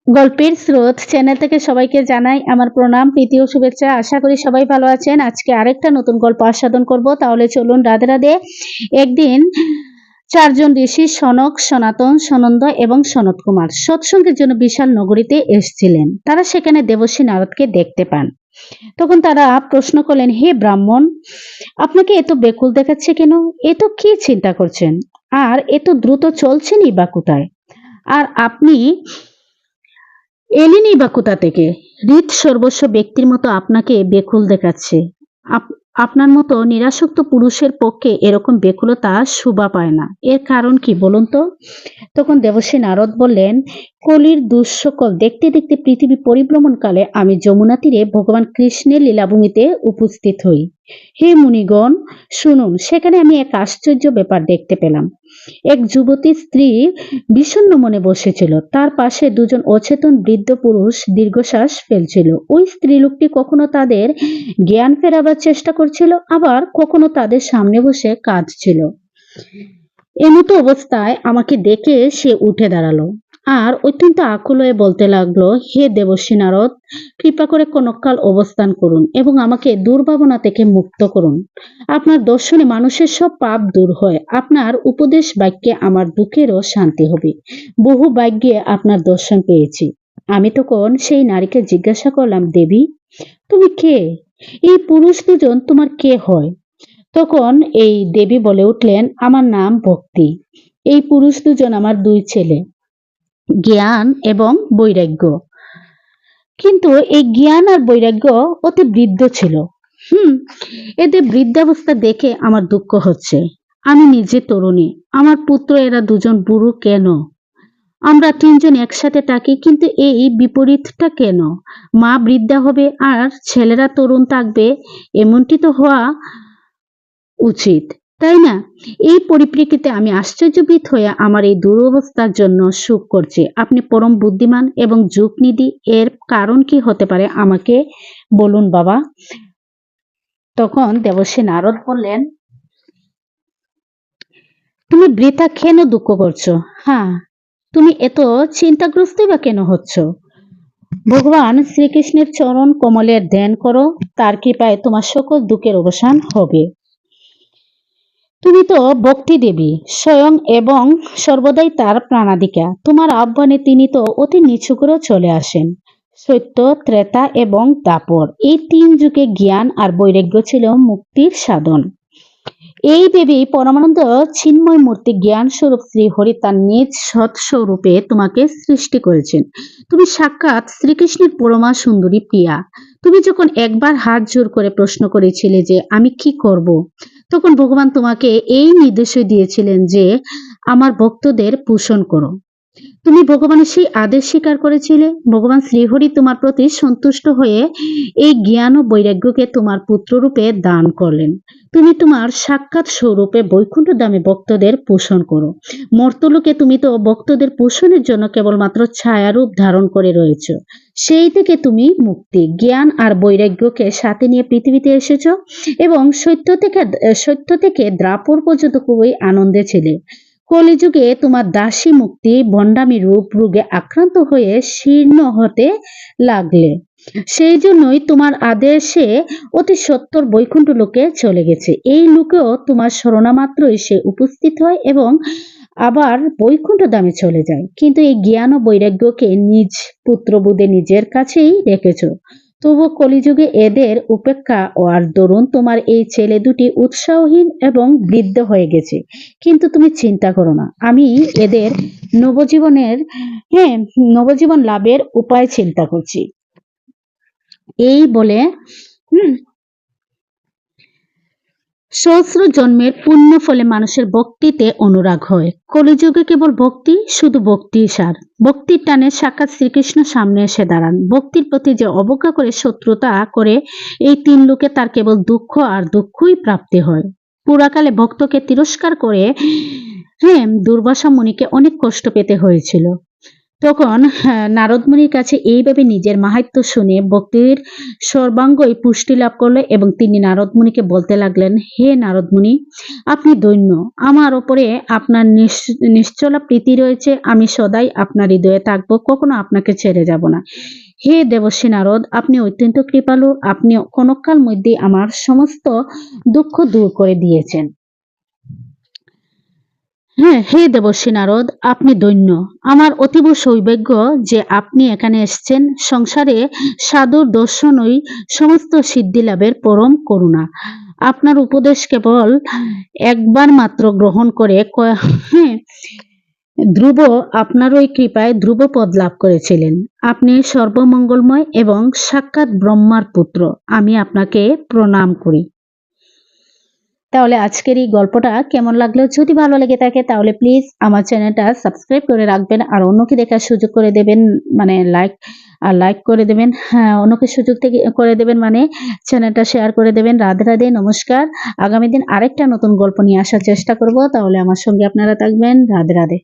গল্পের স্রোত চ্যানেল থেকে সবাইকে জানাই আমার প্রণাম, প্রীতি ও শুভেচ্ছা। আশা করি সবাই ভালো আছেন। আজকে আরেকটা নতুন গল্প আস্বাদন করব। তাহলে চলুন। রাধে রাধে। একদিন চারজন ঋষি সনক, সনাতন, সনন্দ এবং সনত কুমার সৎসঙ্গের জন্য বিশাল নগরীতে এসেছিলেন। তারা সেখানে দেবর্ষি নারদকে দেখতে পান। তখন তারা প্রশ্ন করলেন, হে ব্রাহ্মণ, আপনাকে এত বেকুল দেখাচ্ছে কেন? এত কি চিন্তা করছেন? আর এত দ্রুত চলছেনই বা কোথায়? আর আপনি এলেনই বা কোথা থেকে? হৃদ সর্বস্ব ব্যক্তির মতো আপনাকে বেকুল দেখাচ্ছে। আপনার মতো নিরাসক্ত পুরুষের পক্ষে এরকম বেকুলতা শোভা পায় না। এর কারণ কি বলুন তো? তখন দেবর্ষি নারদ বললেন, কলির দুঃসকল দেখতে দেখতে পৃথিবী পরিভ্রমণকালে আমি যমুনা তীরে ভগবান কৃষ্ণের লীলাভূমিতে উপস্থিত হই। হে মুনিগণ, শুনুন, সেখানে আমি এক আশ্চর্য ব্যাপার দেখতে পেলাম। এক যুবতী স্ত্রী বিষণ্ণ মনে বসেছিল। তার পাশে দুজন অচেতন বৃদ্ধ পুরুষ দীর্ঘশ্বাস ফেলছিল। ওই স্ত্রীলোকটি কখনো তাদের জ্ঞান ফেরাবার চেষ্টা করছিল, আবার কখনো তাদের সামনে বসে কাঁদছিল। এমতো অবস্থায় আমাকে দেখে সে উঠে দাঁড়ালো আর অত্যন্ত আকুল হয়ে বলতে লাগলো, হে দেবর্ষি নারদ, কৃপা করে কনককাল অবস্থান করুন এবং আমাকে দুর্ভাবনা থেকে মুক্ত করুন। আপনার দর্শনে মানুষের সব পাপ দূর হয়। আপনার উপদেশ বাক্যে আমার দুঃখেরও শান্তি হবে। বহু ভাগ্যে আপনার দর্শন পেয়েছি। আমি তখন সেই নারীকে জিজ্ঞাসা করলাম, দেবী, তুমি কে? এই পুরুষ দুজন তোমার কে হয়? তখন এই দেবী বলে উঠলেন, আমার নাম ভক্তি। এই পুরুষ দুজন আমার দুই ছেলে, জ্ঞান এবং বৈরাগ্য। কিন্তু এই জ্ঞান আর বৈরাগ্য অতি বৃদ্ধ ছিল। এদের বৃদ্ধাবস্থা দেখে আমার দুঃখ হচ্ছে। আমি নিজে তরুণী, আমার পুত্র এরা দুজন বুড়ো কেন? আমরা তিনজন একসাথে থাকি, কিন্তু এই বিপরীতটা কেন? মা বৃদ্ধা হবে আর ছেলেরা তরুণ থাকবে, এমনটি তো হওয়া উচিত, তাই না? এই পরিপ্রেক্ষিতে আমি আশ্চর্যবিত হয়ে আমার এই দুরবস্থার জন্য সুখ করছি। আপনি পরম বুদ্ধিমান এবং যুগনিধি, এর কারণ কি হতে পারে আমাকে বলুন বাবা। তখন দেবর্ষি নারদ বললেন, তুমি বৃথা কেন দুঃখ করছো? হ্যাঁ, তুমি এত চিন্তাগ্রস্তই বা কেন হচ্ছ? ভগবান শ্রীকৃষ্ণের চরণ কমলের ধ্যান করো, তার কৃপায় তোমার সকল দুঃখের অবসান হবে। তুমি তো ভক্তি দেবী স্বয়ং এবং সর্বদাই তার প্রাণাধিকা। তোমার আহ্বানে তিনি তো অতি নিচু করে চলে আসেন। সত্য, ত্রেতা এবং দাপর, এই তিন যুগে জ্ঞান আর বৈরাগ্য ছিল মুক্তির সাধন। এই দেবী পরমানন্দ চিন্ময় মূর্তি জ্ঞান স্বরূপ শ্রী হরি তার নিজ সৎ স্বরূপে তোমাকে সৃষ্টি করেছেন। তুমি সাক্ষাৎ শ্রীকৃষ্ণের পরমা সুন্দরী প্রিয়া। তুমি যখন একবার হাত জোর করে প্রশ্ন করেছিলে যে আমি কি করব, তখন ভগবান তোমাকে এই নির্দেশই দিয়েছিলেন যে আমার ভক্তদের পোষণ করো। তুমি ভগবানের সেই আদেশ স্বীকার করেছিলে। ভগবান শ্রীহরি তোমার প্রতি সন্তুষ্ট হয়ে এই জ্ঞান ও বৈরাগ্যকে তোমার পুত্ররূপে দান করলেন। তুমি তোমার সাক্ষাৎ স্বরূপে বৈকুণ্ঠ ধামে ভক্তদের পোষণ করো। মর্তলোকে তুমি তো ভক্তদের পোষণের জন্য কেবলমাত্র ছায়ারূপ ধারণ করে রয়েছ। সেই থেকে তুমি মুক্তি, জ্ঞান আর বৈরাগ্যকে সাথে নিয়ে পৃথিবীতে এসেছ এবং সত্য থেকে দ্রাপর পর্যন্ত খুবই আনন্দে ছিলে। কলিযুগে তোমার দাসী মুক্তি ভণ্ডামি রূপ রোগে আক্রান্ত হয়ে শীর্ণ হতে লাগলে। সেই জন্যই তোমার আদেশে অতি সত্বর বৈকুণ্ঠ লোকে চলে গেছে। এই লোকেও তোমার শরণামাত্রই সে উপস্থিত হয় এবং আবার বৈকুণ্ঠ ধামে চলে যায়। কিন্তু এই জ্ঞান ও বৈরাগ্যকে নিজ পুত্রবোধে নিজের কাছেই রেখেছ। তবু কলিযুগে এদের উপেক্ষা আর দরুন তোমার এই ছেলে দুটি উৎসাহহীন এবং বৃদ্ধ হয়ে গেছে। কিন্তু তুমি চিন্তা করো না, আমি এদের নবজীবন লাভের উপায় চিন্তা করছি। এই বলে সহস্র জন্মের পুণ্য ফলে মানুষের ভক্তিতে অনুরাগ হয়। কলিযুগে কেবল ভক্তি, শুধু ভক্তি সার। ভক্তির টানে সাক্ষাৎ শ্রীকৃষ্ণ সামনে এসে দাঁড়ান। ভক্তির প্রতি যে অবজ্ঞা করে শত্রুতা করে, এই তিন লোকে তার কেবল দুঃখ আর দুঃখই প্রাপ্তি হয়। পুরাকালে ভক্তকে তিরস্কার করে দুর্বাসা মুনিকে অনেক কষ্ট পেতে হয়েছিল। তখন নারদমুনির কাছে এইভাবে নিজের মাহাত্ম্য শুনে ভক্তির সর্বাঙ্গই পুষ্টি লাভ করলো এবং তিনি নারদমুনিকে বলতে লাগলেন, হে নারদমুনি, আপনি দৈন্য, আমার ওপরে আপনার নিশ্চলা প্রীতি রয়েছে, আমি সদাই আপনার হৃদয়ে থাকবো, কখনো আপনাকে ছেড়ে যাব না। হে দেবর্ষী নারদ, আপনি অত্যন্ত কৃপালু, আপনি ক্ষণকাল মধ্যে আমার সমস্ত দুঃখ দূর করে দিয়েছেন। হ্যাঁ, হে দেবর্ষী নারদ, আপনি ধন্য, আমার অতীব সৌভাগ্য যে আপনি এখানে এসেছেন। সংসারে সাধুর দর্শনই সমস্ত সিদ্ধি লাভের পরম করুণা। আপনার উপদেশ কেবল একবার মাত্র গ্রহণ করে ধ্রুব আপনার ওই কৃপায় ধ্রুব পদ লাভ করেছিলেন। আপনি সর্বমঙ্গলময় এবং সাক্ষাৎ ব্রহ্মার পুত্র। আমি আপনাকে প্রণাম করি। তাহলে আজকের এই গল্পটা কেমন লাগলো? যদি ভালো লেগে থাকে তাহলে প্লিজ আমার চ্যানেলটা সাবস্ক্রাইব করে রাখবেন আর অন্যকে দেখার সুযোগ করে দেবেন, মানে লাইক করে দেবেন। হ্যাঁ, অন্যকে সুযোগ থেকে করে দেবেন, মানে চ্যানেলটা শেয়ার করে দেবেন। রাধে রাধে, নমস্কার। আগামী দিন আরেকটা নতুন গল্প নিয়ে আসার চেষ্টা করব। তাহলে আমার সঙ্গে আপনারা থাকবেন। রাধে রাধে।